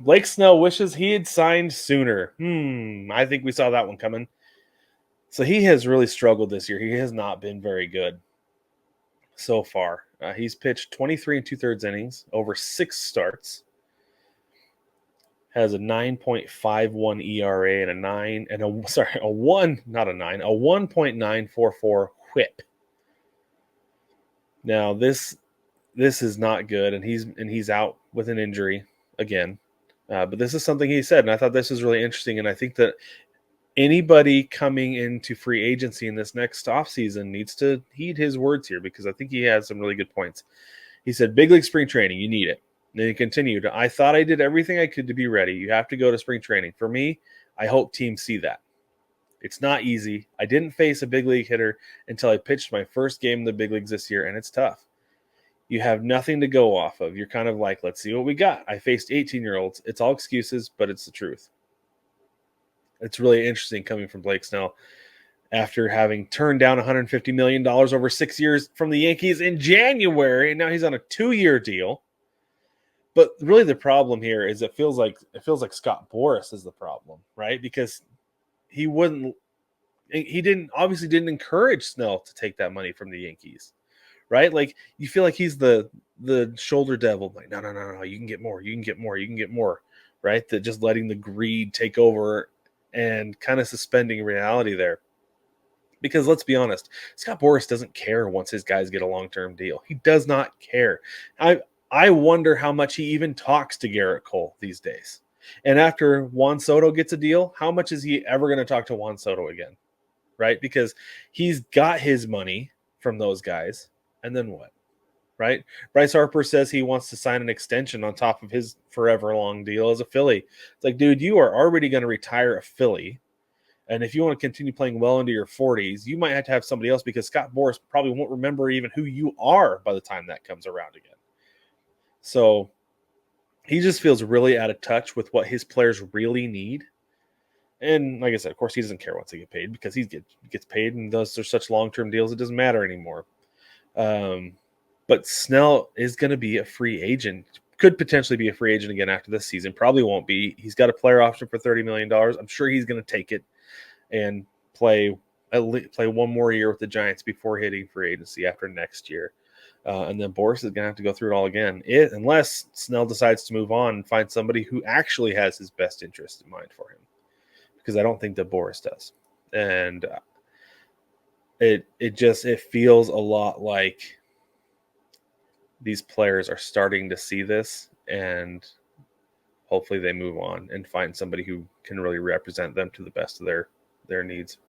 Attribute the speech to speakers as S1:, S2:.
S1: Blake Snell wishes he had signed sooner. I think we saw that one coming. So he has really struggled this year. He has not been very good so far. He's pitched 23 and 2/3 innings over 6 starts. Has a 9.51 ERA and a 1.944 WHIP. Now this is not good, and he's out with an injury again. But this is something he said, and I thought this was really interesting. And I think that anybody coming into free agency in this next offseason needs to heed his words here, because I think he has some really good points. He said, big league spring training, you need it. And then he continued, I thought I did everything I could to be ready. You have to go to spring training. For me, I hope teams see that. It's not easy. I didn't face a big league hitter until I pitched my first game in the big leagues this year, and it's tough. You have nothing to go off of. You're kind of like, let's see what we got. I faced 18-year-olds. It's all excuses, but it's the truth. It's really interesting coming from Blake Snell after having turned down $150 million over 6 years from the Yankees in January, and now he's on a 2-year deal. But really the problem here is it feels like Scott Boras is the problem, right? Because he didn't encourage Snell to take that money from the Yankees, right? Like, you feel like he's the shoulder devil, like, no, you can get more, right? That just letting the greed take over and kind of suspending reality there. Because let's be honest, Scott Boras doesn't care once his guys get a long-term deal. He does not care. I wonder how much he even talks to Garrett Cole these days. And after Juan Soto gets a deal, how much is he ever going to talk to Juan Soto again? Right? Because he's got his money from those guys. And then what? Right? Bryce Harper says he wants to sign an extension on top of his forever long deal as a Philly. It's like, dude, you are already going to retire a Philly. And if you want to continue playing well into your 40s, you might have to have somebody else, because Scott Boras probably won't remember even who you are by the time that comes around again. So he just feels really out of touch with what his players really need. And like I said, of course, he doesn't care once they get paid, because he gets paid, and those are such long-term deals, it doesn't matter anymore. But Snell is going to be a free agent. Could potentially be a free agent again after this season. Probably won't be. He's got a player option for $30 million. I'm sure he's going to take it and play one more year with the Giants before hitting free agency after next year. And then Boras is going to have to go through it all again, unless Snell decides to move on and find somebody who actually has his best interest in mind for him, because I don't think that Boras does. And it feels a lot like these players are starting to see this, and hopefully they move on and find somebody who can really represent them to the best of their needs.